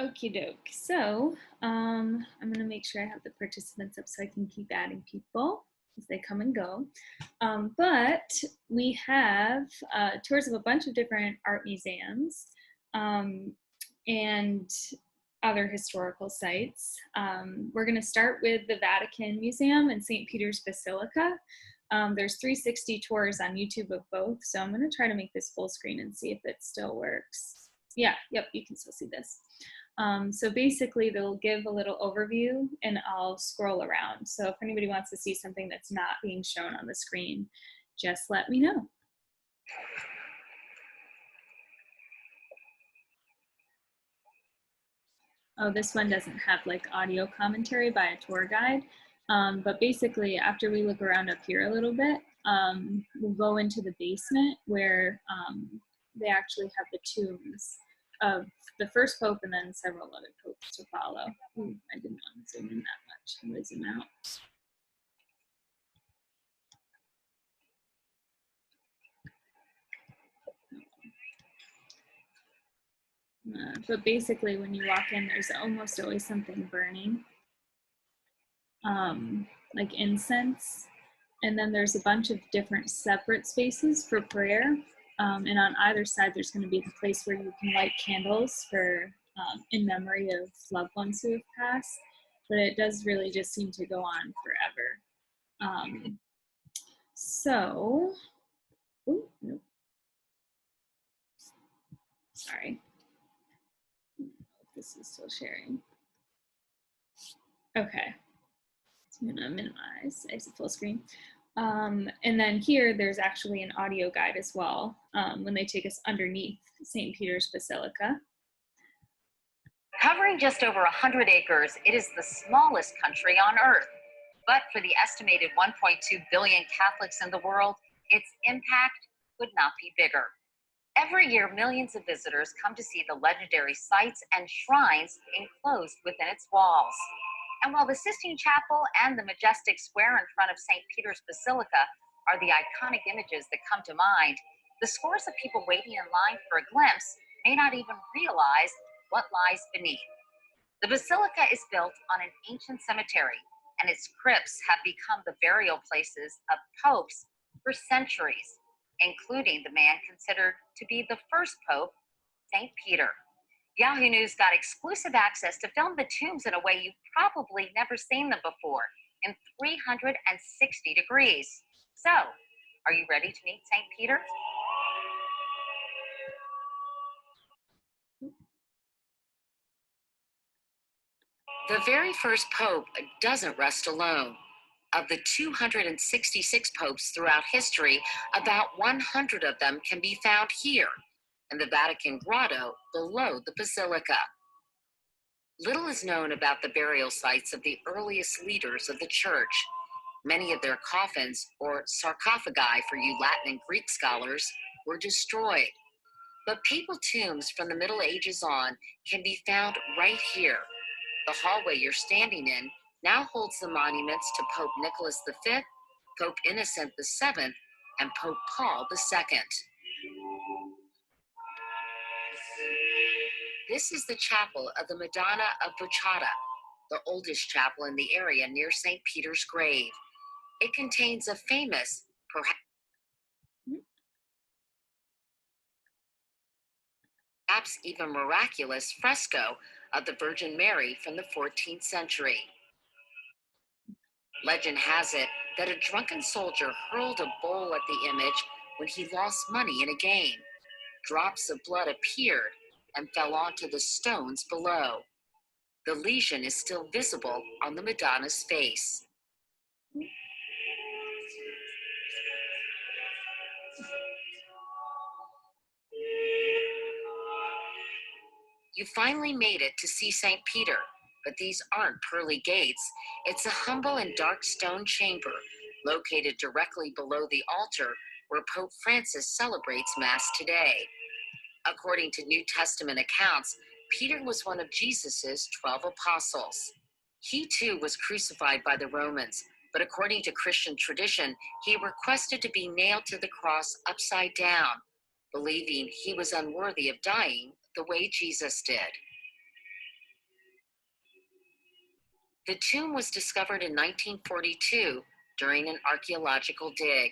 Okie doke. So I'm going to make sure I have the participants up so I can keep adding people as they come and go. But we have tours of a bunch of different art museums and other historical sites. We're going to start with the Vatican Museum and St. Peter's Basilica. There's 360 tours on YouTube of both, so I'm going to try to make this full screen and see if it still works. Yeah, yep, you can still see this. So basically they'll give a little overview and I'll scroll around. So if anybody wants to see something that's not being shown on the screen, just let me know. Oh, this one doesn't have like audio commentary by a tour guide. But basically after we look around up here a little bit, we'll go into the basement where they actually have the tombs of the first pope and then several other popes to follow. Ooh, I didn't want to zoom in that much. I'm going to zoom out. But basically when you walk in, there's almost always something burning, like incense. And then there's a bunch of different separate spaces for prayer. And on either side, there's going to be the place where you can light candles for in memory of loved ones who have passed. But it does really just seem to go on forever. So, ooh, nope. Sorry. I don't know if this is still sharing. Okay. So I'm going to minimize, exit full screen. And then here, there's actually an audio guide as well when they take us underneath St. Peter's Basilica. Covering just over 100 acres, it is the smallest country on Earth. But for the estimated 1.2 billion Catholics in the world, its impact could not be bigger. Every year, millions of visitors come to see the legendary sites and shrines enclosed within its walls. And while the Sistine Chapel and the majestic square in front of St. Peter's Basilica are the iconic images that come to mind, the scores of people waiting in line for a glimpse may not even realize what lies beneath. The basilica is built on an ancient cemetery, and its crypts have become the burial places of popes for centuries, including the man considered to be the first pope, St. Peter. Yahoo News got exclusive access to film the tombs in a way you've probably never seen them before, in 360 degrees. So, are you ready to meet St. Peter? The very first pope doesn't rest alone. Of the 266 popes throughout history, about 100 of them can be found here, in the Vatican Grotto below the Basilica. Little is known about the burial sites of the earliest leaders of the Church. Many of their coffins, or sarcophagi for you Latin and Greek scholars, were destroyed. But papal tombs from the Middle Ages on can be found right here. The hallway you're standing in now holds the monuments to Pope Nicholas V, Pope Innocent VII, and Pope Paul II. This is the chapel of the Madonna of Bocciata, the oldest chapel in the area near St. Peter's grave. It contains a famous, perhaps even miraculous, fresco of the Virgin Mary from the 14th century. Legend has it that a drunken soldier hurled a bowl at the image when he lost money in a game. Drops of blood appeared and fell onto the stones below. The lesion is still visible on the Madonna's face. You finally made it to see St. Peter, but these aren't pearly gates. It's a humble and dark stone chamber located directly below the altar where Pope Francis celebrates Mass today. According to New Testament accounts, Peter was one of Jesus's 12 apostles. He too was crucified by the Romans, but according to Christian tradition, he requested to be nailed to the cross upside down, believing he was unworthy of dying the way Jesus did. The tomb was discovered in 1942 during an archaeological dig.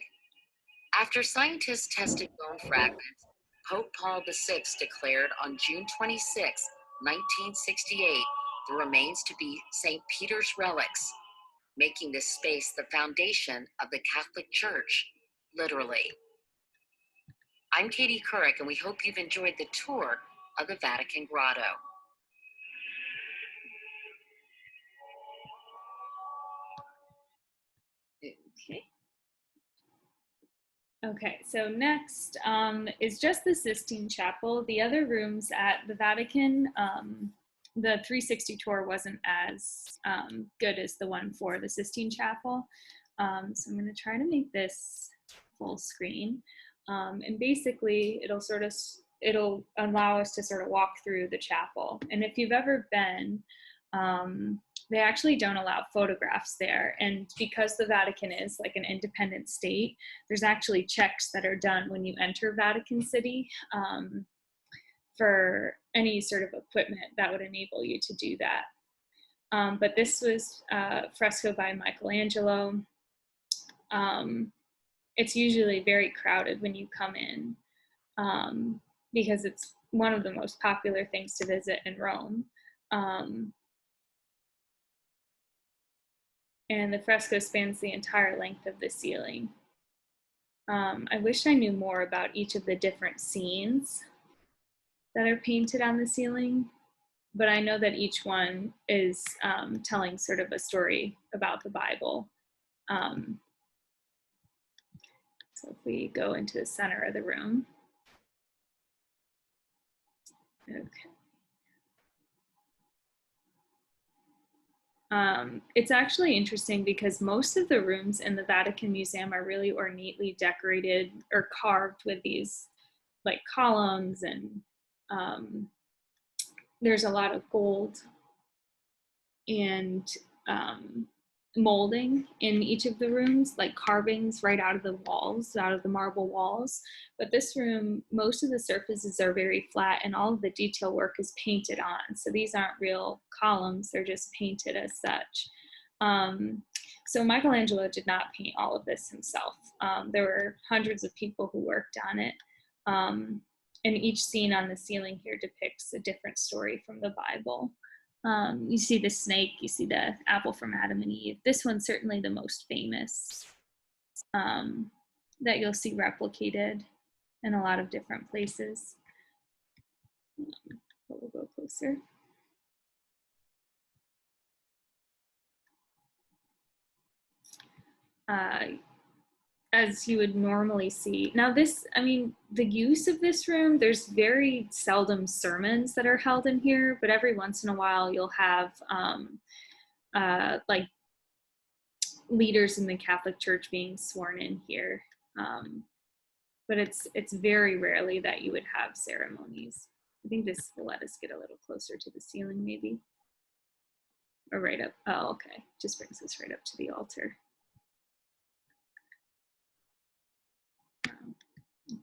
After scientists tested bone fragments, Pope Paul VI declared on June 26, 1968, the remains to be St. Peter's relics, making this space the foundation of the Catholic Church, literally. I'm Katie Couric, and we hope you've enjoyed the tour of the Vatican Grotto. Okay. Okay, so next is just the Sistine Chapel. The other rooms at the Vatican, the 360 tour wasn't as good as the one for the Sistine Chapel. So I'm going to try to make this full screen. And basically, it'll allow us to sort of walk through the chapel. And if you've ever been, they actually don't allow photographs there. And because the Vatican is like an independent state, there's actually checks that are done when you enter Vatican City for any sort of equipment that would enable you to do that. But this was fresco by Michelangelo. It's usually very crowded when you come in because it's one of the most popular things to visit in Rome. And the fresco spans the entire length of the ceiling. I wish I knew more about each of the different scenes that are painted on the ceiling, but I know that each one is telling sort of a story about the Bible. So if we go into the center of the room. Okay. It's actually interesting because most of the rooms in the Vatican Museum are really ornately decorated or carved with these like columns, and there's a lot of gold and molding in each of the rooms, like carvings right out of the walls, out of the marble walls. But this room, most of the surfaces are very flat and all of the detail work is painted on. So these aren't real columns, they're just painted as such. So Michelangelo did not paint all of this himself. There were hundreds of people who worked on it. And each scene on the ceiling here depicts a different story from the Bible. You see the snake, you see the apple from Adam and Eve. This one's certainly the most famous that you'll see replicated in a lot of different places. But we'll go closer. As you would normally see. Now this, I mean, the use of this room, there's very seldom sermons that are held in here, but every once in a while you'll have like leaders in the Catholic Church being sworn in here. But it's very rarely that you would have ceremonies. I think this will let us get a little closer to the ceiling maybe. Or right up, oh, okay, just brings us right up to the altar. Okay.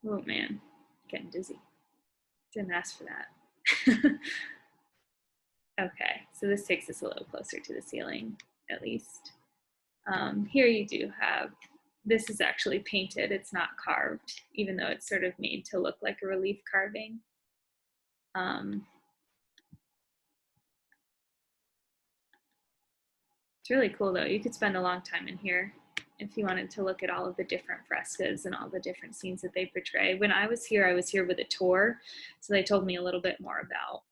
Oh man, getting dizzy. Didn't ask for that. Okay, so this takes us a little closer to the ceiling, at least. Here you do have, this is actually painted, it's not carved, even though it's sort of made to look like a relief carving. It's really cool though. You could spend a long time in here if you wanted to look at all of the different frescoes and all the different scenes that they portray. When I was here with a tour, so they told me a little bit more about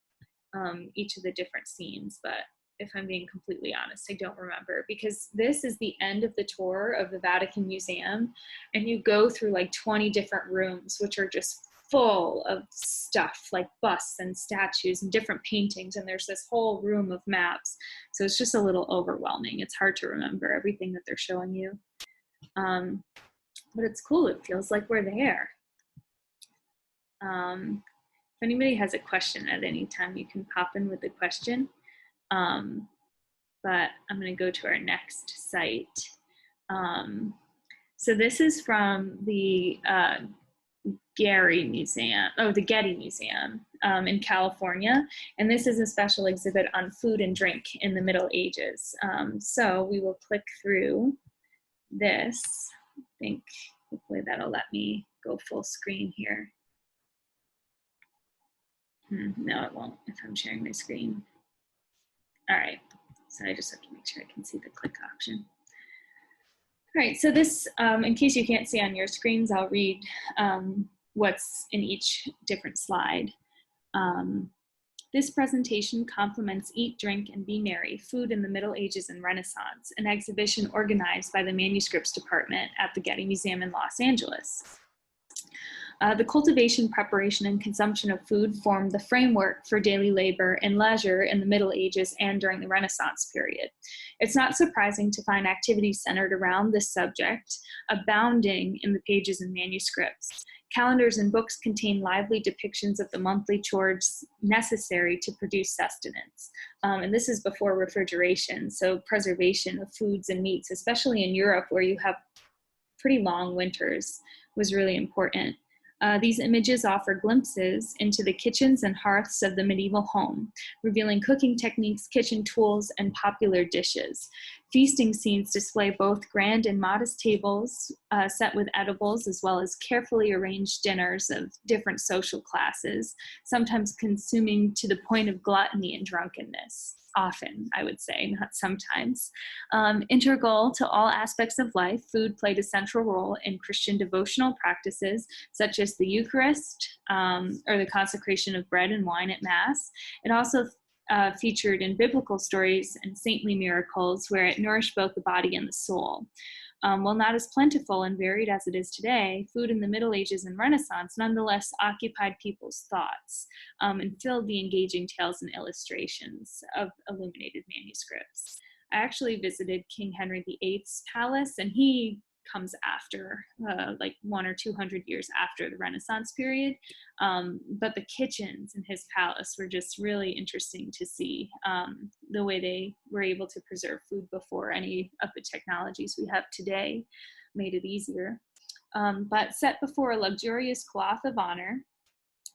each of the different scenes, but if I'm being completely honest, I don't remember, because this is the end of the tour of the Vatican Museum, and you go through like 20 different rooms, which are just full of stuff like busts and statues and different paintings, and there's this whole room of maps, so it's just a little overwhelming. It's hard to remember everything that they're showing you, but it's cool. It feels like we're there. If anybody has a question at any time, you can pop in with a question. But I'm going to go to our next site. So this is from the Getty Museum in California, and this is a special exhibit on food and drink in the Middle Ages. So we will click through this. I think hopefully that'll let me go full screen here. No, it won't if I'm sharing my screen. All right, so I just have to make sure I can see the click option. All right, so this, in case you can't see on your screens, I'll read what's in each different slide. This presentation complements Eat, Drink, and Be Merry, Food in the Middle Ages and Renaissance, an exhibition organized by the Manuscripts Department at the Getty Museum in Los Angeles. The cultivation, preparation, and consumption of food formed the framework for daily labor and leisure in the Middle Ages and during the Renaissance period. It's not surprising to find activities centered around this subject abounding in the pages and manuscripts. Calendars and books contain lively depictions of the monthly chores necessary to produce sustenance. And this is before refrigeration, so preservation of foods and meats, especially in Europe where you have pretty long winters, was really important. These images offer glimpses into the kitchens and hearths of the medieval home, revealing cooking techniques, kitchen tools, and popular dishes. Feasting scenes display both grand and modest tables set with edibles, as well as carefully arranged dinners of different social classes, sometimes consuming to the point of gluttony and drunkenness. Often, I would say, not sometimes. Integral to all aspects of life, food played a central role in Christian devotional practices, such as the Eucharist, or the consecration of bread and wine at Mass. It also featured in biblical stories and saintly miracles, where it nourished both the body and the soul. While not as plentiful and varied as it is today, food in the Middle Ages and Renaissance nonetheless occupied people's thoughts and filled the engaging tales and illustrations of illuminated manuscripts. I actually visited King Henry VIII's palace, and he comes after, like 100 or 200 years after the Renaissance period. But the kitchens in his palace were just really interesting to see, the way they were able to preserve food before any of the technologies we have today made it easier. But set before a luxurious cloth of honor,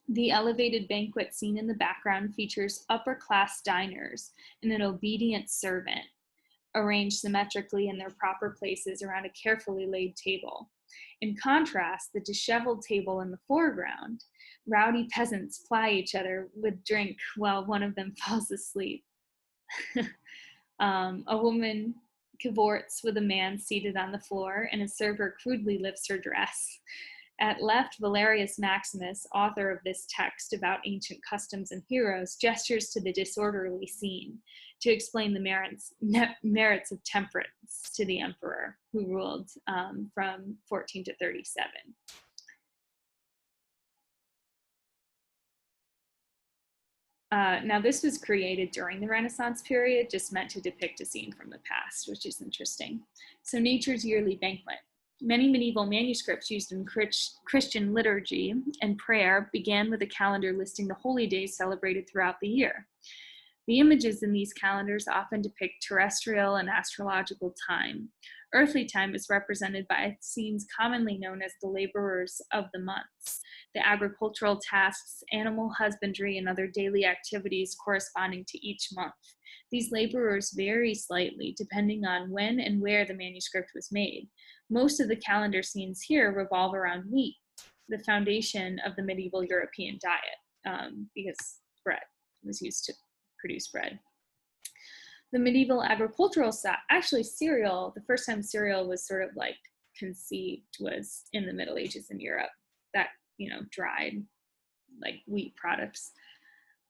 the elevated banquet scene in the background features upper-class diners and an obedient servant, arranged symmetrically in their proper places around a carefully laid table. In contrast, the disheveled table in the foreground, rowdy peasants ply each other with drink while one of them falls asleep. A woman cavorts with a man seated on the floor, and a server crudely lifts her dress. At left, Valerius Maximus, author of this text about ancient customs and heroes, gestures to the disorderly scene to explain the merits of temperance to the emperor, who ruled from 14 to 37. Now, this was created during the Renaissance period, just meant to depict a scene from the past, which is interesting. So, Nature's Yearly Banquet. Many medieval manuscripts used in Christian liturgy and prayer began with a calendar listing the holy days celebrated throughout the year. The images in these calendars often depict terrestrial and astrological time. Earthly time is represented by scenes commonly known as the laborers of the months, the agricultural tasks, animal husbandry, and other daily activities corresponding to each month. These laborers vary slightly depending on when and where the manuscript was made. Most of the calendar scenes here revolve around wheat, the foundation of the medieval European diet, because bread was used to produce bread. The medieval agricultural actually cereal, the first time cereal was sort of like conceived was in the Middle Ages in Europe, that, dried like wheat products.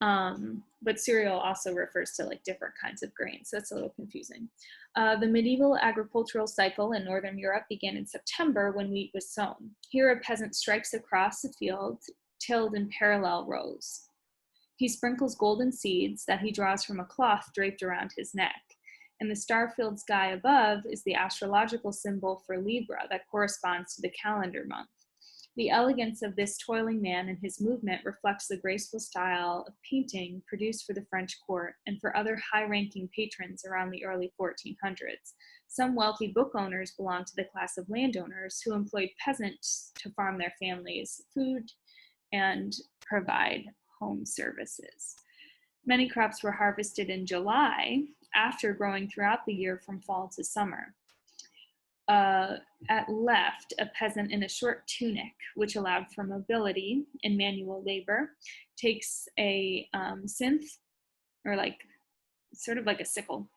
But cereal also refers to like different kinds of grains, so it's a little confusing. The medieval agricultural cycle in Northern Europe began in September when wheat was sown. Here a peasant strikes across the field, tilled in parallel rows. He sprinkles golden seeds that he draws from a cloth draped around his neck. And the star-filled sky above is the astrological symbol for Libra that corresponds to the calendar month. The elegance of this toiling man and his movement reflects the graceful style of painting produced for the French court and for other high-ranking patrons around the early 1400s. Some wealthy book owners belonged to the class of landowners who employed peasants to farm their families' food and provide home services. Many crops were harvested in July after growing throughout the year from fall to summer. At left, a peasant in a short tunic, which allowed for mobility and manual labor, takes a synth, or like sort of like a sickle,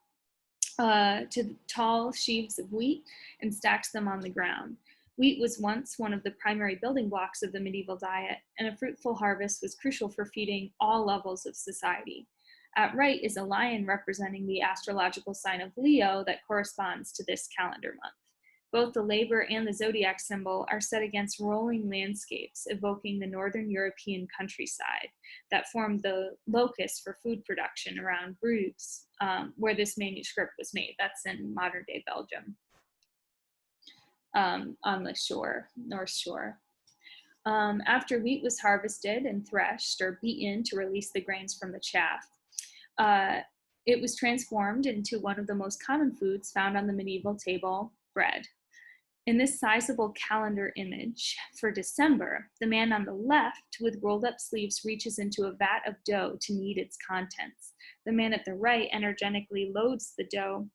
to tall sheaves of wheat and stacks them on the ground. Wheat was once one of the primary building blocks of the medieval diet, and a fruitful harvest was crucial for feeding all levels of society. At right is a lion representing the astrological sign of Leo that corresponds to this calendar month. Both the labor and the zodiac symbol are set against rolling landscapes, evoking the northern European countryside that formed the locus for food production around Bruges, where this manuscript was made. That's in modern-day Belgium, on the shore, North Shore. After wheat was harvested and threshed or beaten to release the grains from the chaff, it was transformed into one of the most common foods found on the medieval table, bread. In this sizable calendar image for December, the man on the left with rolled up sleeves reaches into a vat of dough to knead its contents. The man at the right energetically loads the dough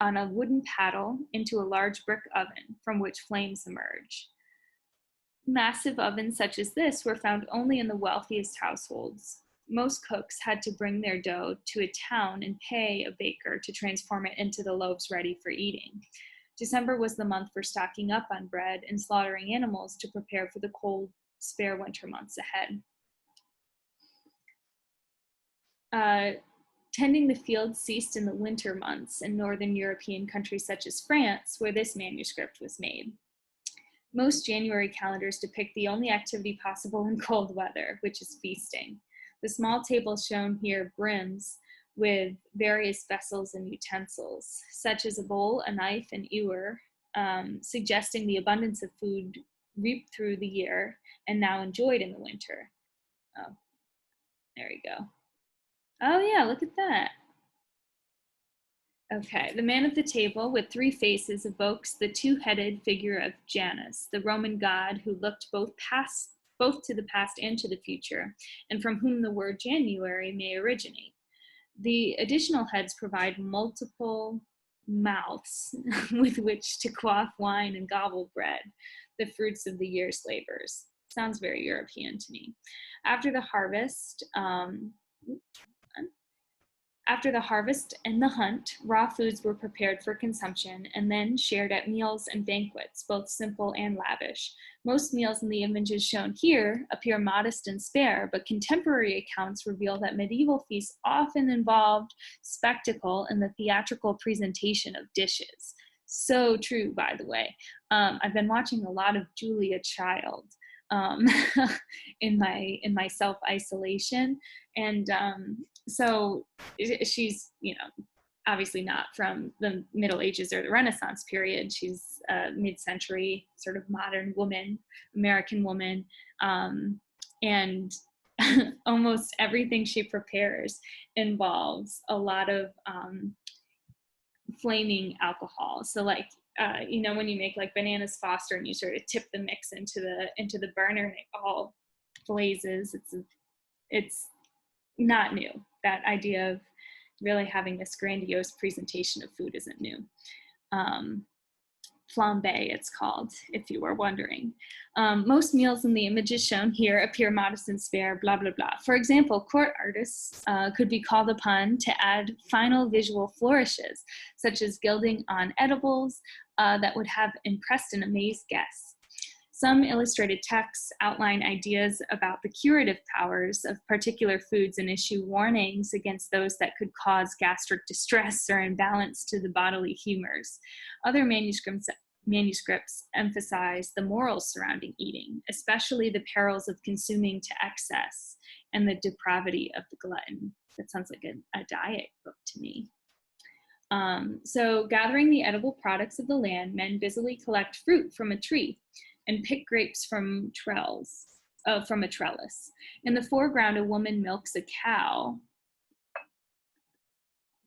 on a wooden paddle into a large brick oven from which flames emerge. Massive ovens such as this were found only in the wealthiest households. Most cooks had to bring their dough to a town and pay a baker to transform it into the loaves ready for eating. December was the month for stocking up on bread and slaughtering animals to prepare for the cold, spare winter months ahead. Tending the fields ceased in the winter months in northern European countries such as France, where this manuscript was made. Most January calendars depict the only activity possible in cold weather, which is feasting. The small table shown here brims with various vessels and utensils, such as a bowl, a knife, and ewer, suggesting the abundance of food reaped through the year and now enjoyed in the winter. Oh, there we go. Oh yeah, look at that. Okay, the man at the table with three faces evokes the two-headed figure of Janus, the Roman god who looked both to the past and to the future, and from whom the word January may originate. The additional heads provide multiple mouths with which to quaff wine and gobble bread, the fruits of the year's labors. Sounds very European to me. After the harvest and the hunt, raw foods were prepared for consumption and then shared at meals and banquets, both simple and lavish. Most meals in the images shown here appear modest and spare, but contemporary accounts reveal that medieval feasts often involved spectacle and the theatrical presentation of dishes. So true, by the way. I've been watching a lot of Julia Child in my self-isolation, and so she's, obviously not from the Middle Ages or the Renaissance period. She's a mid-century sort of modern woman, American woman, and almost everything she prepares involves a lot of flaming alcohol. So like, when you make like bananas Foster and you sort of tip the mix into the burner and it all blazes, it's not new. That idea of really having this grandiose presentation of food isn't new. Flambe, it's called, if you were wondering. Most meals in the images shown here appear modest and spare, blah, blah, blah. For example, court artists could be called upon to add final visual flourishes, such as gilding on edibles that would have impressed and amazed guests. Some illustrated texts outline ideas about the curative powers of particular foods and issue warnings against those that could cause gastric distress or imbalance to the bodily humors. Other manuscripts emphasize the morals surrounding eating, especially the perils of consuming to excess and the depravity of the glutton. That sounds like a diet book to me. So gathering the edible products of the land, men busily collect fruit from a tree and pick grapes from a trellis. In the foreground, a woman milks a cow.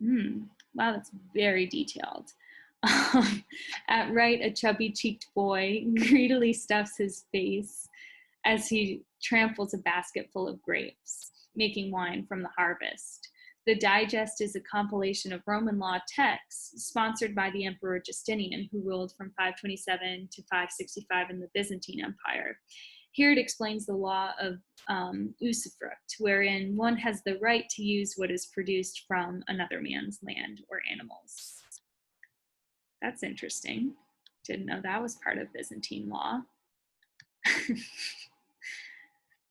Wow, that's very detailed. At right, a chubby-cheeked boy greedily stuffs his face as he tramples a basket full of grapes. making wine from the harvest. The Digest is a compilation of Roman law texts sponsored by the Emperor Justinian, who ruled from 527 to 565 in the Byzantine Empire. Here it explains the law of usufruct, wherein one has the right to use what is produced from another man's land or animals. That's interesting. Didn't know that was part of Byzantine law.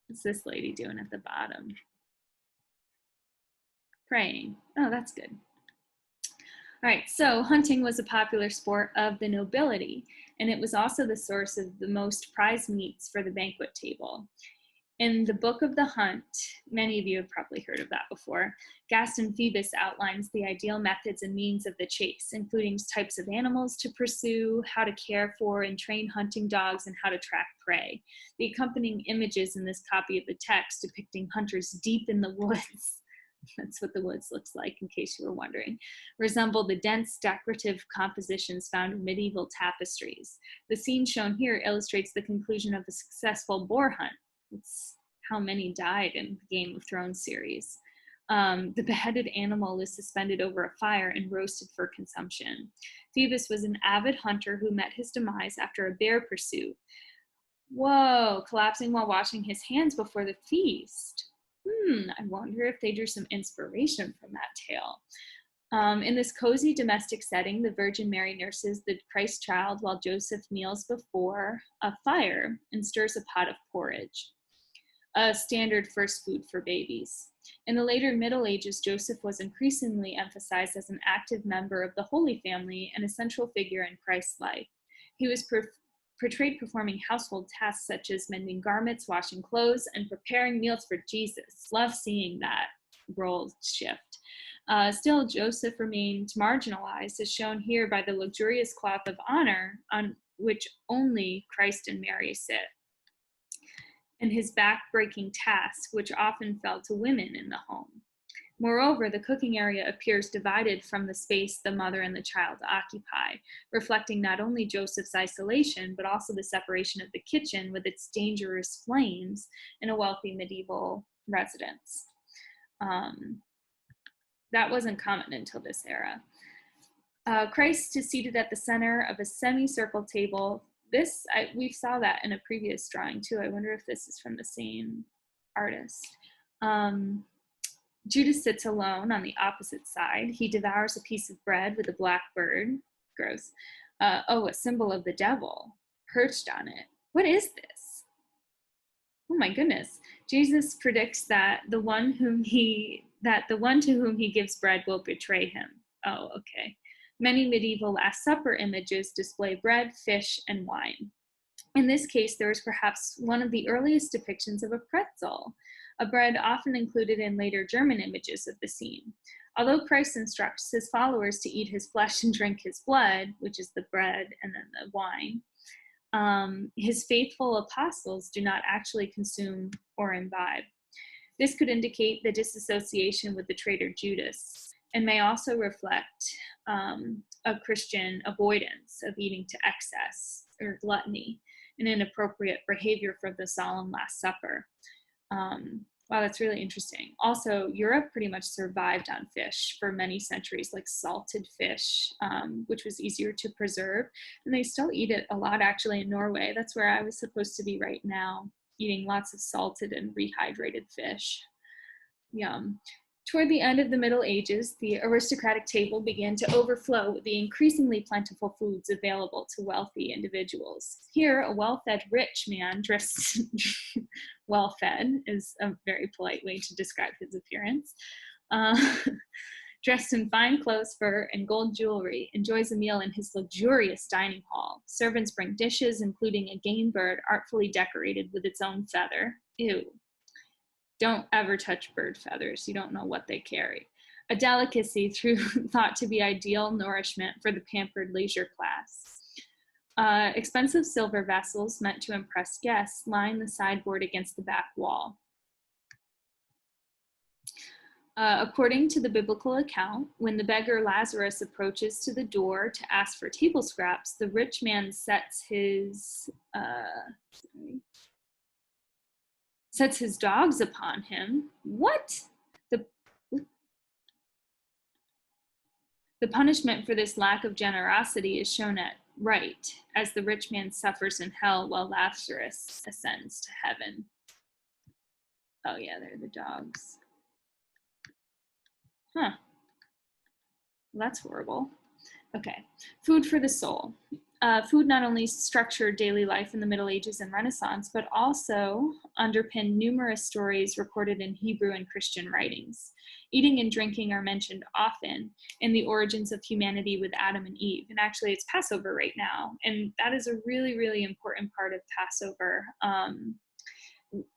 What's this lady doing at the bottom? Praying. Oh, that's good. All right, so hunting was a popular sport of the nobility, and it was also the source of the most prized meats for the banquet table. In the Book of the Hunt, many of you have probably heard of that before, Gaston Phoebus outlines the ideal methods and means of the chase, including types of animals to pursue, how to care for and train hunting dogs, and how to track prey. The accompanying images in this copy of the text depicting hunters deep in the woods, that's what the woods looks like in case you were wondering, resemble the dense decorative compositions found in medieval tapestries. The scene shown here illustrates the conclusion of a successful boar hunt. It's how many died in the Game of Thrones series. The beheaded animal is suspended over a fire and roasted for consumption. Phoebus was an avid hunter who met his demise after a bear pursuit. Whoa, collapsing while washing his hands before the feast. I wonder if they drew some inspiration from that tale. In this cozy domestic setting, the Virgin Mary nurses the Christ child while Joseph kneels before a fire and stirs a pot of porridge, a standard first food for babies. In the later Middle Ages, Joseph was increasingly emphasized as an active member of the Holy Family and a central figure in Christ's life. He was portrayed performing household tasks such as mending garments, washing clothes, and preparing meals for Jesus. Love seeing that role shift. Still, Joseph remained marginalized, as shown here by the luxurious cloth of honor on which only Christ and Mary sit, and his back-breaking task, which often fell to women in the home. Moreover, the cooking area appears divided from the space the mother and the child occupy, reflecting not only Joseph's isolation, but also the separation of the kitchen with its dangerous flames in a wealthy medieval residence. That wasn't common until this era. Christ is seated at the center of a semicircle table. We saw that in a previous drawing too. I wonder if this is from the same artist. Judas sits alone on the opposite side. He devours a piece of bread with a black bird. Gross. A symbol of the devil perched on it. What is this? Oh my goodness. Jesus predicts that the one to whom he gives bread will betray him. Oh, okay. Many medieval Last Supper images display bread, fish, and wine. In this case, there is perhaps one of the earliest depictions of a pretzel, a bread often included in later German images of the scene. Although Christ instructs his followers to eat his flesh and drink his blood, which is the bread and then the wine, his faithful apostles do not actually consume or imbibe. This could indicate the disassociation with the traitor Judas, and may also reflect a Christian avoidance of eating to excess or gluttony, an inappropriate behavior for the solemn Last Supper. Wow, that's really interesting. Also, Europe pretty much survived on fish for many centuries, like salted fish, which was easier to preserve. And they still eat it a lot, actually, in Norway. That's where I was supposed to be right now, eating lots of salted and rehydrated fish. Yum. Toward the end of the Middle Ages, the aristocratic table began to overflow with the increasingly plentiful foods available to wealthy individuals. Here, a well-fed rich man dressed well-fed is a very polite way to describe his appearance, dressed in fine clothes, fur, and gold jewelry, enjoys a meal in his luxurious dining hall. Servants bring dishes, including a game bird artfully decorated with its own feather. Ew. Don't ever touch bird feathers. You don't know what they carry. A delicacy thought to be ideal nourishment for the pampered leisure class. Expensive silver vessels meant to impress guests line the sideboard against the back wall. According to the biblical account, when the beggar Lazarus approaches to the door to ask for table scraps, the rich man sets his sets his dogs upon him. What? The, the punishment for this lack of generosity is shown at right, as the rich man suffers in hell while Lazarus ascends to heaven. Oh yeah, they're the dogs. Huh. Well, that's horrible. Okay, food for the soul. Food not only structured daily life in the Middle Ages and Renaissance, but also underpinned numerous stories recorded in Hebrew and Christian writings. Eating and drinking are mentioned often in the origins of humanity with Adam and Eve. And actually, it's Passover right now. And that is a really, really important part of Passover.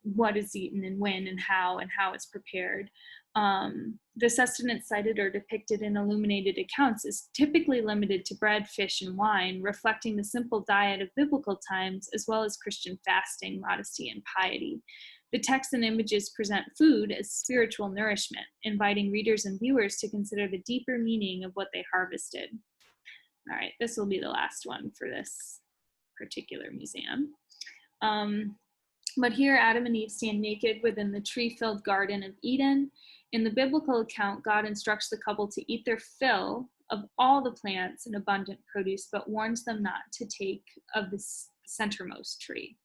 What is eaten and when and how it's prepared. The sustenance cited or depicted in illuminated accounts is typically limited to bread, fish, and wine, reflecting the simple diet of biblical times, as well as Christian fasting, modesty, and piety. The texts and images present food as spiritual nourishment, inviting readers and viewers to consider the deeper meaning of what they harvested. All right, this will be the last one for this particular museum. But here, Adam and Eve stand naked within the tree-filled Garden of Eden. In the biblical account, God instructs the couple to eat their fill of all the plants and abundant produce, but warns them not to take of the centermost tree.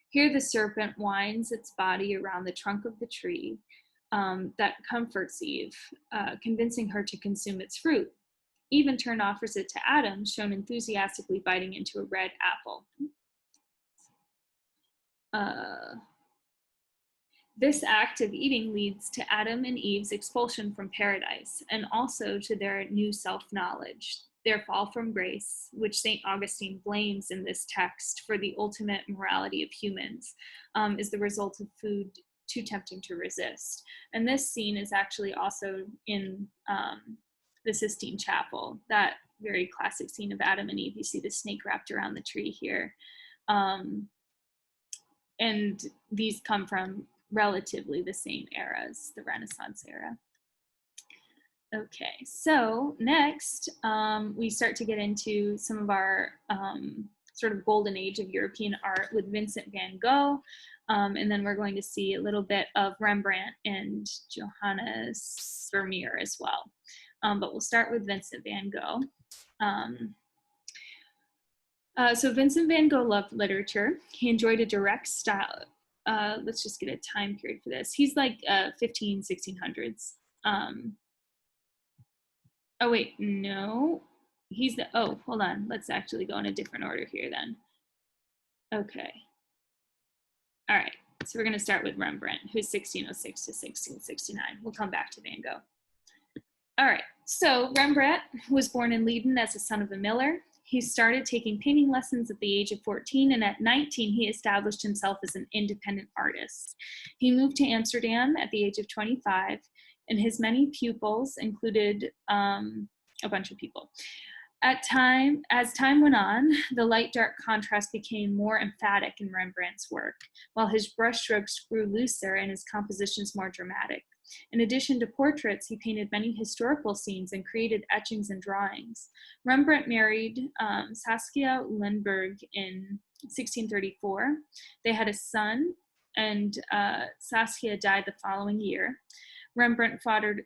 Here, the serpent winds its body around the trunk of the tree that comforts Eve, convincing her to consume its fruit. Eve, in turn, offers it to Adam, shown enthusiastically biting into a red apple. This act of eating leads to Adam and Eve's expulsion from paradise and also to their new self-knowledge, their fall from grace, which St. Augustine blames in this text for the ultimate morality of humans, is the result of food too tempting to resist. And this scene is actually also in the Sistine Chapel, that very classic scene of Adam and Eve. You see the snake wrapped around the tree here. And these come from relatively the same eras, the Renaissance era. Okay, so next we start to get into some of our sort of golden age of European art with Vincent van Gogh, and then we're going to see a little bit of Rembrandt and Johannes Vermeer as well. But we'll start with Vincent van Gogh. So Vincent van Gogh loved literature. He enjoyed a direct style. Let's just get a time period for this. He's like 1600s. Oh wait, no. He's the, oh, hold on. Let's actually go in a different order here then. Okay. All right, so we're gonna start with Rembrandt, who's 1606 to 1669. We'll come back to Van Gogh. All right, so Rembrandt was born in Leiden as the son of a miller. He started taking painting lessons at the age of 14, and at 19, he established himself as an independent artist. He moved to Amsterdam at the age of 25, and his many pupils included a bunch of people. As time went on, the light-dark contrast became more emphatic in Rembrandt's work, while his brushstrokes grew looser and his compositions more dramatic. In addition to portraits, he painted many historical scenes and created etchings and drawings. Rembrandt married Saskia Lindberg in 1634. They had a son, and Saskia died the following year. Rembrandt fathered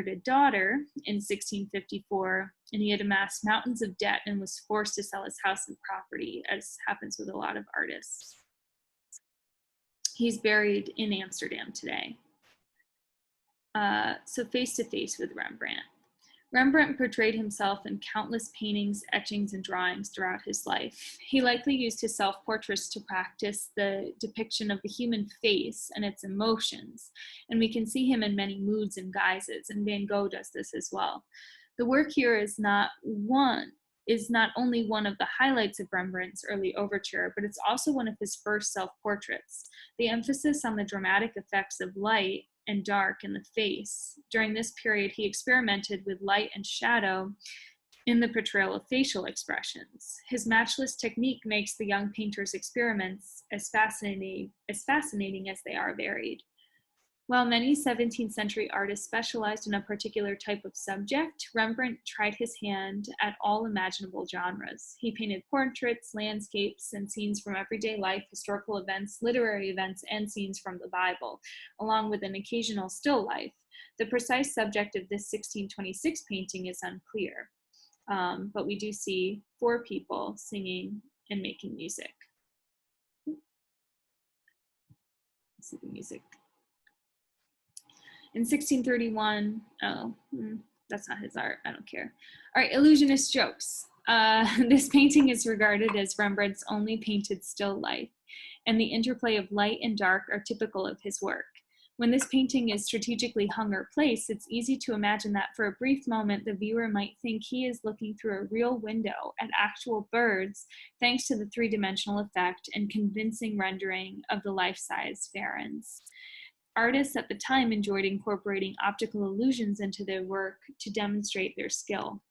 a daughter in 1654, and he had amassed mountains of debt and was forced to sell his house and property, as happens with a lot of artists. He's buried in Amsterdam today. So face to face with Rembrandt. Rembrandt portrayed himself in countless paintings, etchings, and drawings throughout his life. He likely used his self-portraits to practice the depiction of the human face and its emotions, and we can see him in many moods and guises, and Van Gogh does this as well. The work here is not only one of the highlights of Rembrandt's early overture, but it's also one of his first self-portraits. The emphasis on the dramatic effects of light and dark in the face. During this period, he experimented with light and shadow in the portrayal of facial expressions. His matchless technique makes the young painter's experiments as fascinating as they are varied. While many 17th century artists specialized in a particular type of subject, Rembrandt tried his hand at all imaginable genres. He painted portraits, landscapes, and scenes from everyday life, historical events, literary events, and scenes from the Bible, along with an occasional still life. The precise subject of this 1626 painting is unclear, but we do see 4 people singing and making music. Let's see the music. In 1631, that's not his art, I don't care. All right, illusionist jokes. This painting is regarded as Rembrandt's only painted still life, and the interplay of light and dark are typical of his work. When this painting is strategically hung or placed, it's easy to imagine that for a brief moment, the viewer might think he is looking through a real window at actual birds, thanks to the 3-dimensional effect and convincing rendering of the life-size Varens. Artists at the time enjoyed incorporating optical illusions into their work to demonstrate their skill.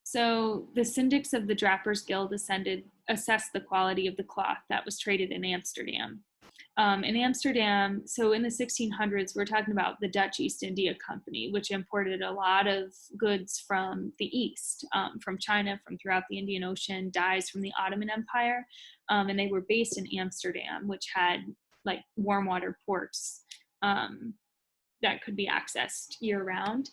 So the syndics of the Drapers Guild assessed the quality of the cloth that was traded in Amsterdam. In Amsterdam, so in the 1600s, we're talking about the Dutch East India Company, which imported a lot of goods from the East, from China, from throughout the Indian Ocean, dyes from the Ottoman Empire, and they were based in Amsterdam, which had like warm water ports that could be accessed year-round.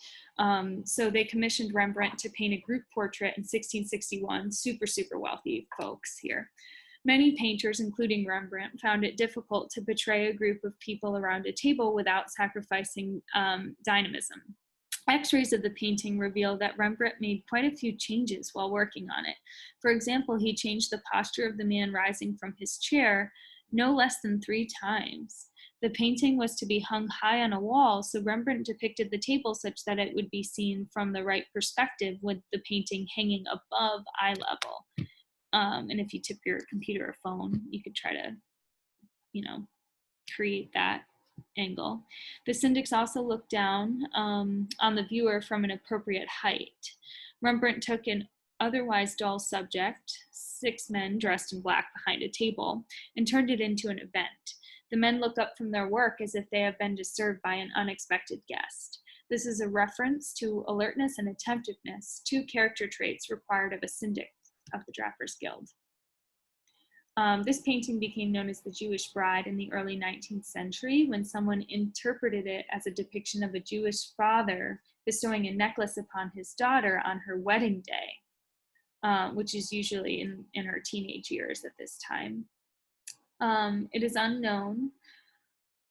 So they commissioned Rembrandt to paint a group portrait in 1661, super wealthy folks here. Many painters, including Rembrandt, found it difficult to portray a group of people around a table without sacrificing dynamism. X-rays of the painting reveal that Rembrandt made quite a few changes while working on it. For example, he changed the posture of the man rising from his chair no less than 3 times. The painting was to be hung high on a wall, so Rembrandt depicted the table such that it would be seen from the right perspective, with the painting hanging above eye level. And if you tip your computer or phone, you could try to, create that angle. The syndics also looked down on the viewer from an appropriate height. Rembrandt took an otherwise dull subject, 6 men dressed in black behind a table, and turned it into an event. The men look up from their work as if they have been disturbed by an unexpected guest. This is a reference to alertness and attentiveness, 2 character traits required of a syndic of the Drapers Guild. This painting became known as the Jewish Bride in the early 19th century when someone interpreted it as a depiction of a Jewish father bestowing a necklace upon his daughter on her wedding day, which is usually in her teenage years at this time. It is unknown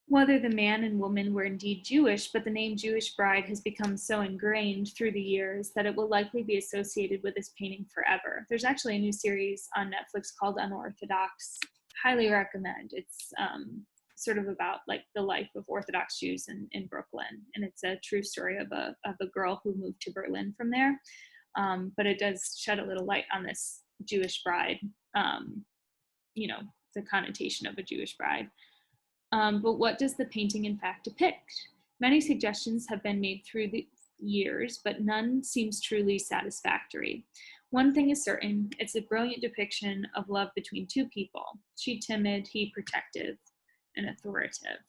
whether the man and woman were indeed Jewish, but the name Jewish Bride has become so ingrained through the years that it will likely be associated with this painting forever. There's actually a new series on Netflix called Unorthodox. Highly recommend. It's sort of about like the life of Orthodox Jews in Brooklyn, and it's a true story of a girl who moved to Berlin from there. But it does shed a little light on this Jewish bride, the connotation of a Jewish bride. But what does the painting in fact depict? Many suggestions have been made through the years, but none seems truly satisfactory. One thing is certain, it's a brilliant depiction of love between 2 people, she timid, he protective and authoritative.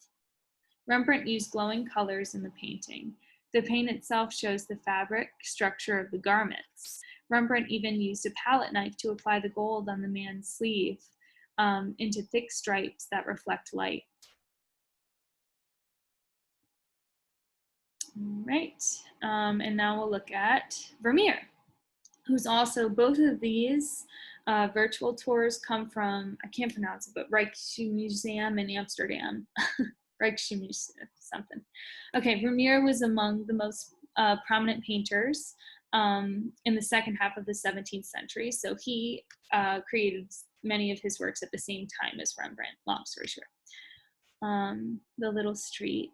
Rembrandt used glowing colors in the painting. The paint itself shows the fabric structure of the garments. Rembrandt even used a palette knife to apply the gold on the man's sleeve into thick stripes that reflect light. All right, and now we'll look at Vermeer, who's also, both of these virtual tours come from, I can't pronounce it, but Rijksmuseum in Amsterdam. Rijksmuseum something. Okay, Vermeer was among the most prominent painters in the second half of the 17th century, so he created many of his works at the same time as Rembrandt, long story short. The Little Street.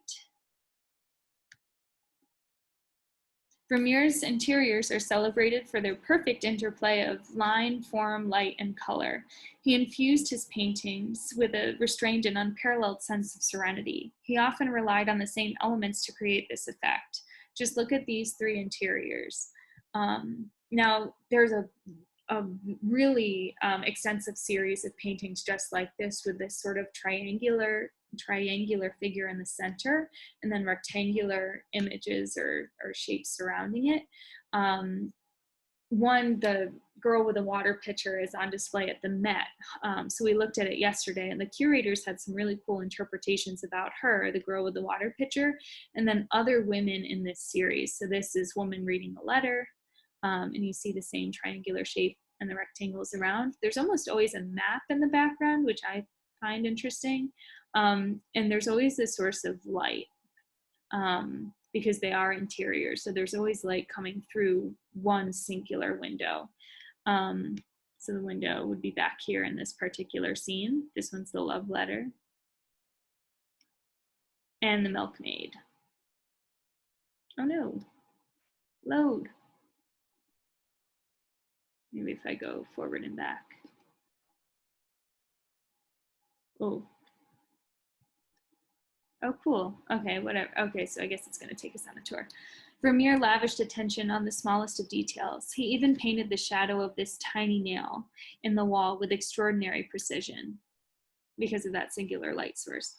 Vermeer's interiors are celebrated for their perfect interplay of line, form, light, and color. He infused his paintings with a restrained and unparalleled sense of serenity. He often relied on the same elements to create this effect. Just look at these 3 interiors. Now, there's a a really extensive series of paintings just like this, with this sort of triangular figure in the center, and then rectangular images or shapes surrounding it. The girl with a water pitcher is on display at the Met. So we looked at it yesterday, and the curators had some really cool interpretations about her, the girl with the water pitcher, and then other women in this series. So this is woman reading a letter, and you see the same triangular shape and the rectangles around. There's almost always a map in the background, which I find interesting. And there's always this source of light. Because they are interiors. So there's always light coming through one singular window. So the window would be back here in this particular scene. This one's the love letter. And the milkmaid. Oh no, load. Maybe if I go forward and back. Oh, cool. Okay, whatever. Okay, so I guess it's going to take us on a tour. Vermeer lavished attention on the smallest of details. He even painted the shadow of this tiny nail in the wall with extraordinary precision because of that singular light source.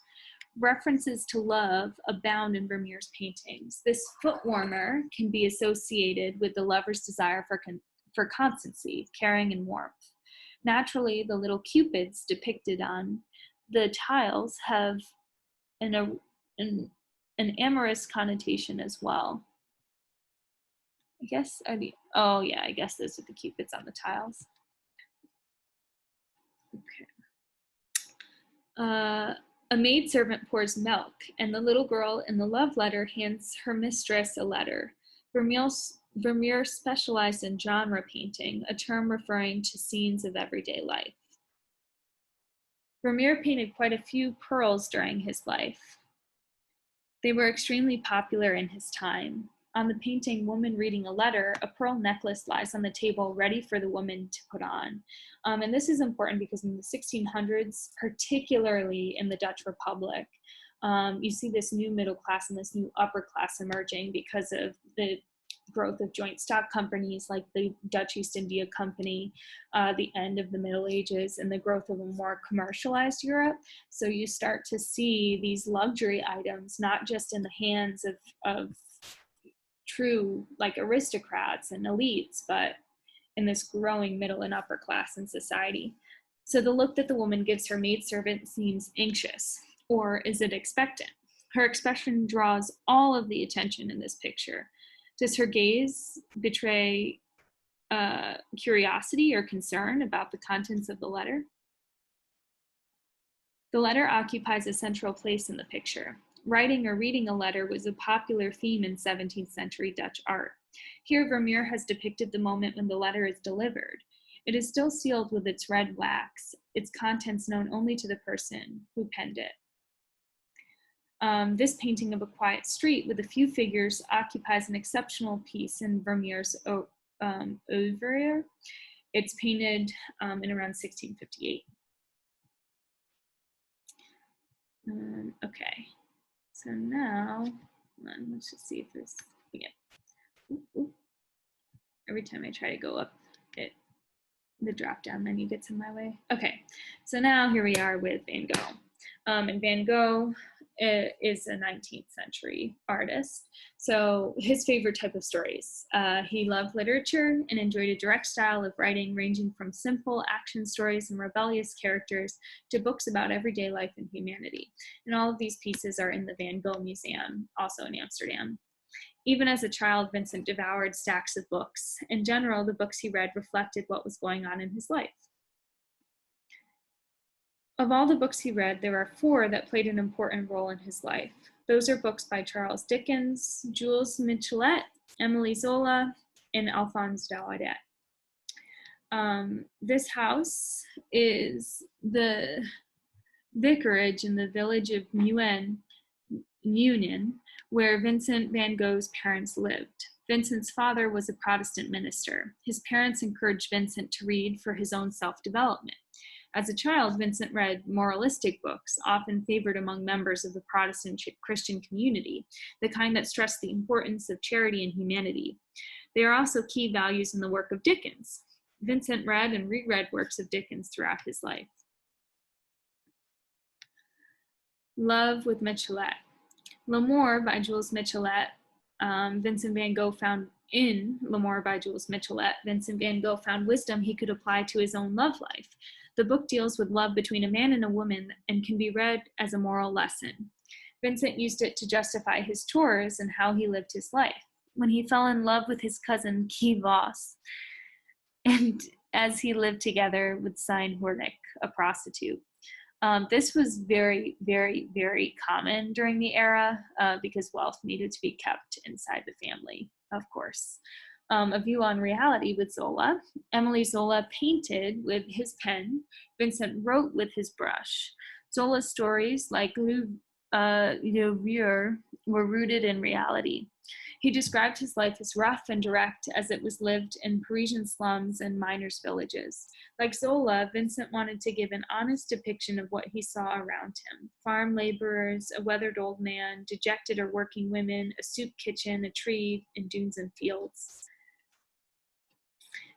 References to love abound in Vermeer's paintings. This foot warmer can be associated with the lover's desire for constancy, caring, and warmth. Naturally, the little cupids depicted on the tiles have an amorous connotation as well. I guess I guess those are the cupids on the tiles. Okay. A maidservant pours milk, and the little girl in the love letter hands her mistress a letter. Vermeer specialized in genre painting, a term referring to scenes of everyday life. Vermeer painted quite a few pearls during his life. They were extremely popular in his time. On the painting Woman Reading a Letter, a pearl necklace lies on the table ready for the woman to put on. And this is important because in the 1600s, particularly in the Dutch Republic, you see this new middle class and this new upper class emerging because of the growth of joint stock companies like the Dutch East India Company, the end of the Middle Ages, and the growth of a more commercialized Europe. So you start to see these luxury items, not just in the hands of true like aristocrats and elites, but in this growing middle and upper class in society. So the look that the woman gives her maidservant seems anxious, or is it expectant? Her expression draws all of the attention in this picture. Does her gaze betray curiosity or concern about the contents of the letter? The letter occupies a central place in the picture. Writing or reading a letter was a popular theme in 17th century Dutch art. Here, Vermeer has depicted the moment when the letter is delivered. It is still sealed with its red wax, its contents known only to the person who penned it. This painting of a quiet street with a few figures occupies an exceptional piece in Vermeer's oeuvre. It's painted in around 1658. Okay, so now, let's just see if there's, every time I try to go up, the drop-down menu gets in my way. Okay, so now here we are with Van Gogh. And Van Gogh is a 19th century artist. So his favorite type of stories. He loved literature and enjoyed a direct style of writing ranging from simple action stories and rebellious characters to books about everyday life and humanity. And all of these pieces are in the Van Gogh Museum, also in Amsterdam. Even as a child, Vincent devoured stacks of books. In general, the books he read reflected what was going on in his life. Of all the books he read, there are 4 that played an important role in his life. Those are books by Charles Dickens, Jules Michelet, Emile Zola, and Alphonse Daudet. This house is the vicarage in the village of Meun, where Vincent van Gogh's parents lived. Vincent's father was a Protestant minister. His parents encouraged Vincent to read for his own self-development. As a child, Vincent read moralistic books, often favored among members of the Protestant Christian community, the kind that stressed the importance of charity and humanity. They are also key values in the work of Dickens. Vincent read and reread works of Dickens throughout his life. Love with Michelet. L'Amour by Jules Michelet. Vincent van Gogh found in L'Amour by Jules Michelet, Vincent van Gogh found wisdom he could apply to his own love life. The book deals with love between a man and a woman and can be read as a moral lesson. Vincent used it to justify his tours and how he lived his life. When he fell in love with his cousin Guy Voss, and as he lived together with Signe Horlick, a prostitute. This was very, very, very common during the era because wealth needed to be kept inside the family, of course. A view on reality with Zola. Emile Zola painted with his pen. Vincent wrote with his brush. Zola's stories, like Le Vieux, were rooted in reality. He described his life as rough and direct as it was lived in Parisian slums and miners' villages. Like Zola, Vincent wanted to give an honest depiction of what he saw around him. Farm laborers, a weathered old man, dejected or working women, a soup kitchen, a tree, and dunes and fields.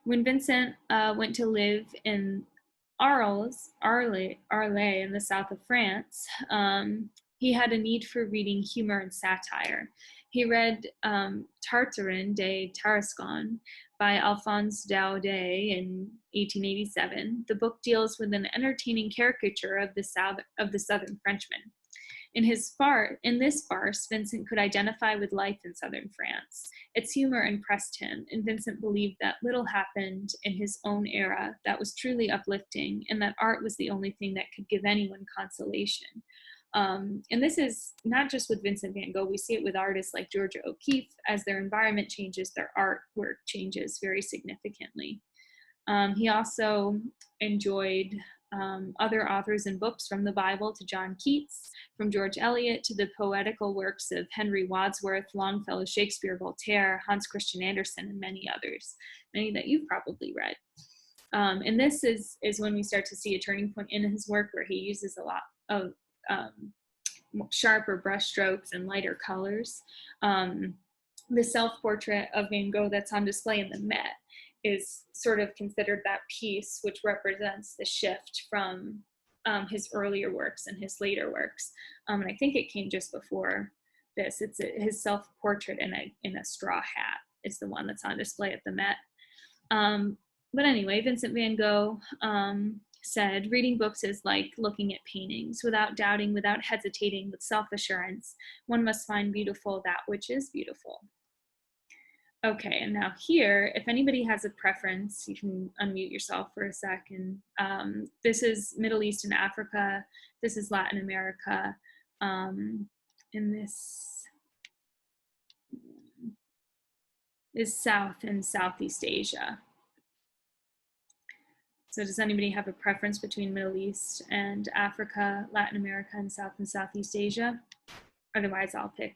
When Vincent went to live in Arles in the south of France, he had a need for reading humor and satire. He read Tartarin de Tarascon by Alphonse Daudet in 1887. The book deals with an entertaining caricature of the Southern Frenchman. In this farce, Vincent could identify with life in southern France. Its humor impressed him, and Vincent believed that little happened in his own era that was truly uplifting, and that art was the only thing that could give anyone consolation. And this is not just with Vincent van Gogh, we see it with artists like Georgia O'Keeffe. As their environment changes, their artwork changes very significantly. He also enjoyed other authors and books, from the Bible to John Keats, from George Eliot to the poetical works of Henry Wadsworth, Longfellow, Shakespeare, Voltaire, Hans Christian Andersen, and many others, many that you've probably read. And this is when we start to see a turning point in his work where he uses a lot of sharper brush strokes and lighter colors. The self-portrait of Van Gogh that's on display in the Met is sort of considered that piece which represents the shift from his earlier works and his later works. And I think it came just before this. It's his self-portrait in a straw hat is the one that's on display at the Met. But anyway, Vincent van Gogh said, reading books is like looking at paintings. Without doubting, without hesitating, with self-assurance, one must find beautiful that which is beautiful. Okay, and now here, if anybody has a preference, you can unmute yourself for a second. This is Middle East and Africa. This is Latin America. And this is South and Southeast Asia. So does anybody have a preference between Middle East and Africa, Latin America, and Southeast Asia? Otherwise, I'll pick.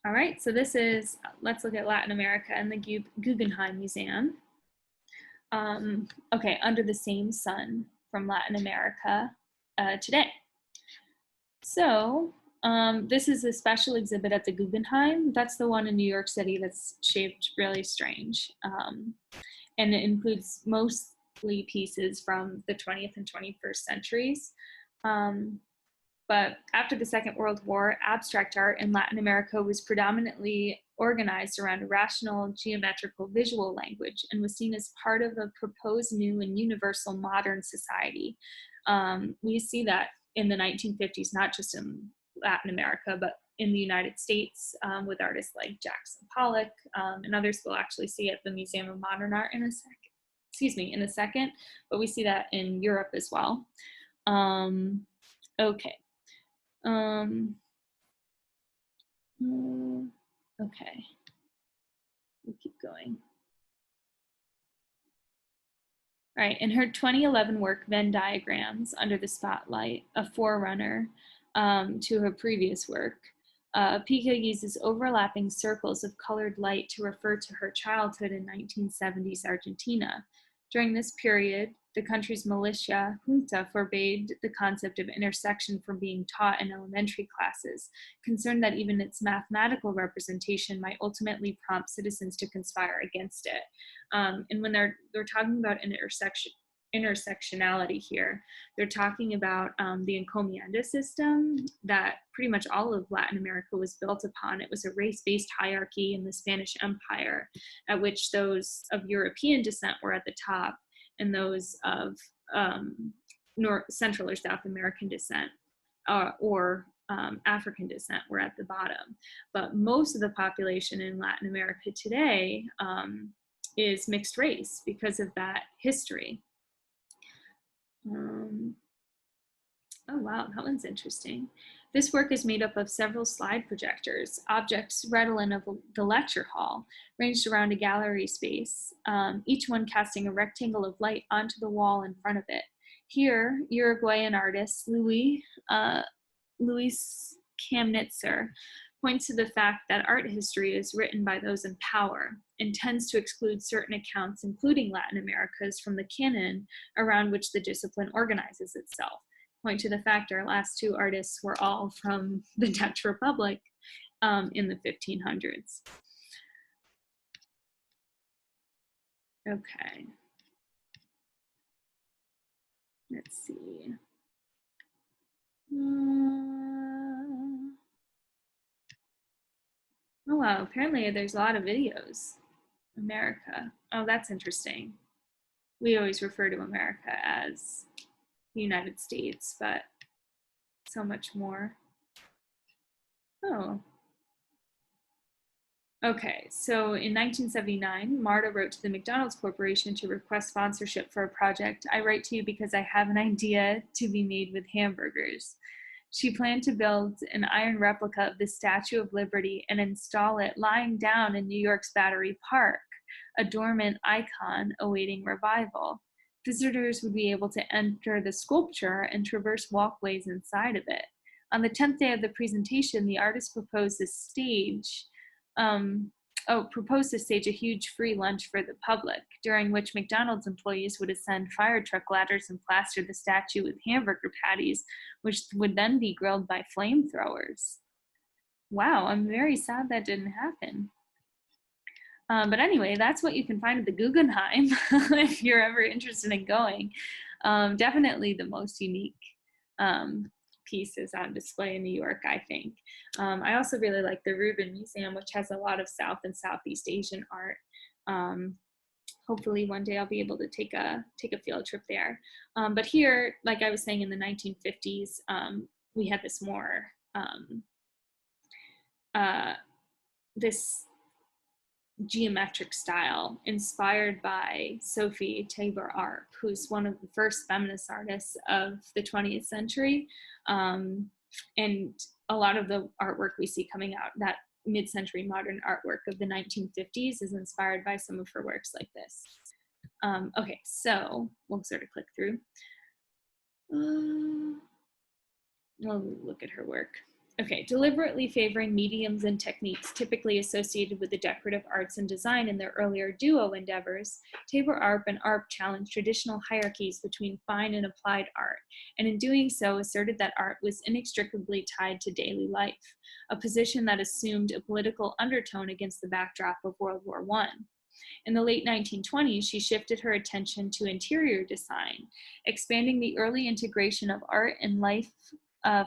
All right, so this is, let's look at Latin America and the Guggenheim Museum. Okay, Under the Same Sun from Latin America today. So this is a special exhibit at the Guggenheim. That's the one in New York City that's shaped really strange. And it includes mostly pieces from the 20th and 21st centuries. But after the Second World War, abstract art in Latin America was predominantly organized around a rational, geometrical, visual language and was seen as part of a proposed new and universal modern society. We see that in the 1950s, not just in Latin America, but in the United States with artists like Jackson Pollock and others. We'll actually see at the Museum of Modern Art in a second, but we see that in Europe as well. Okay. Okay, we'll keep going. All right, in her 2011 work, Venn Diagrams Under the Spotlight, a forerunner to her previous work, Pica uses overlapping circles of colored light to refer to her childhood in 1970s Argentina. During this period, the country's militia, junta, forbade the concept of intersection from being taught in elementary classes, concerned that even its mathematical representation might ultimately prompt citizens to conspire against it. And when they're talking about intersectionality here, they're talking about the encomienda system that pretty much all of Latin America was built upon. It was a race-based hierarchy in the Spanish Empire, at which those of European descent were at the top, and those of Central or South American descent or African descent were at the bottom. But most of the population in Latin America today is mixed race because of that history. Oh wow, that one's interesting. This work is made up of several slide projectors, objects redolent of the lecture hall, ranged around a gallery space, each one casting a rectangle of light onto the wall in front of it. Here, Uruguayan artist Luis Kamnitzer points to the fact that art history is written by those in power and tends to exclude certain accounts, including Latin America's, from the canon around which the discipline organizes itself. Point to the fact our last two artists were all from the Dutch Republic in the 1500s. Okay. Let's see. Oh wow, apparently there's a lot of videos. America. Oh, that's interesting. We always refer to America as the United States, but so much more. Oh. Okay, so in 1979, Marta wrote to the McDonald's Corporation to request sponsorship for a project. I write to you because I have an idea to be made with hamburgers. She planned to build an iron replica of the Statue of Liberty and install it lying down in New York's Battery Park, a dormant icon awaiting revival. Visitors would be able to enter the sculpture and traverse walkways inside of it. On the 10th day of the presentation, the artist proposed to stage a huge free lunch for the public, during which McDonald's employees would ascend fire truck ladders and plaster the statue with hamburger patties, which would then be grilled by flamethrowers. Wow, I'm very sad that didn't happen. But anyway, that's what you can find at the Guggenheim if you're ever interested in going. Definitely the most unique pieces on display in New York, I think. I also really like the Rubin Museum, which has a lot of South and Southeast Asian art. Hopefully one day I'll be able to take a field trip there. But here, like I was saying, in the 1950s, we had this more, this geometric style inspired by Sophie Tabor Arp, who's one of the first feminist artists of the 20th century. And a lot of the artwork we see coming out, that mid-century modern artwork of the 1950s, is inspired by some of her works like this. Okay, so we'll sort of click through. We'll look at her work. Okay, deliberately favoring mediums and techniques typically associated with the decorative arts and design in their earlier duo endeavors, Tabor Arp and Arp challenged traditional hierarchies between fine and applied art, and in doing so asserted that art was inextricably tied to daily life, a position that assumed a political undertone against the backdrop of World War I. In the late 1920s, she shifted her attention to interior design, expanding the early integration of art and life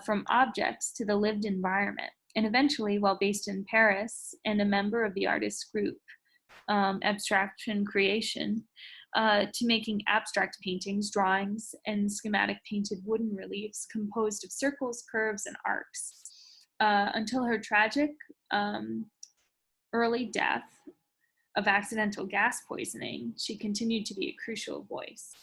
from objects to the lived environment, and eventually, while based in Paris and a member of the artist group Abstraction Creation, to making abstract paintings, drawings, and schematic painted wooden reliefs composed of circles, curves, and arcs. Until her tragic early death of accidental gas poisoning, she continued to be a crucial voice.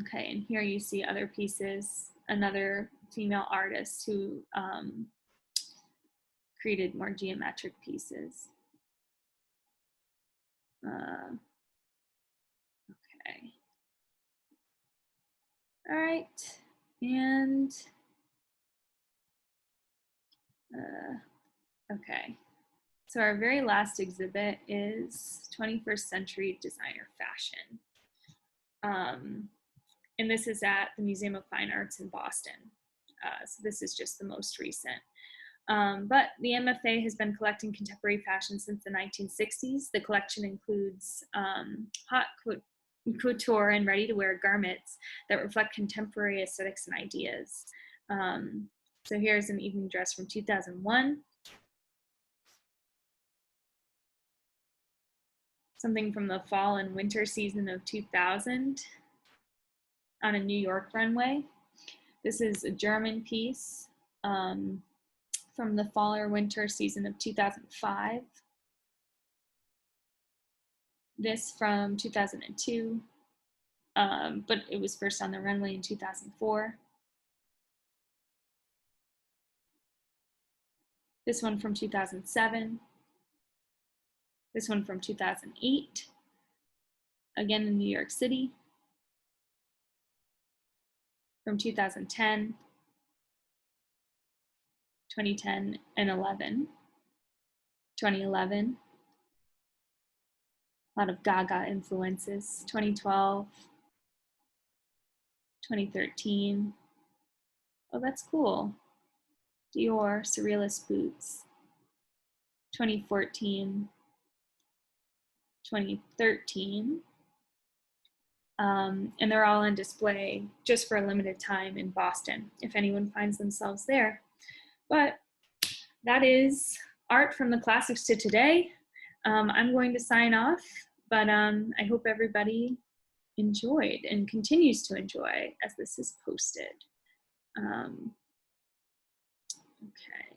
Okay, and here you see other pieces, another female artist who created more geometric pieces. Okay. All right, and okay. So our very last exhibit is 21st century designer fashion. And this is at the Museum of Fine Arts in Boston. So this is just the most recent. But the MFA has been collecting contemporary fashion since the 1960s. The collection includes haute couture and ready-to-wear garments that reflect contemporary aesthetics and ideas. So here's an evening dress from 2001. Something from the fall and winter season of 2000 on a New York runway. This is a German piece from the fall or winter season of 2005. This from 2002, but it was first on the runway in 2004. This one from 2007. This one from 2008, again in New York City. From 2010, 2010 and 11, 2011, a lot of Gaga influences, 2012, 2013. Oh, that's cool. Dior Surrealist boots, 2014, 2013. And they're all on display just for a limited time in Boston, if anyone finds themselves there. But that is art from the classics to today. I'm going to sign off, but I hope everybody enjoyed and continues to enjoy as this is posted. Okay.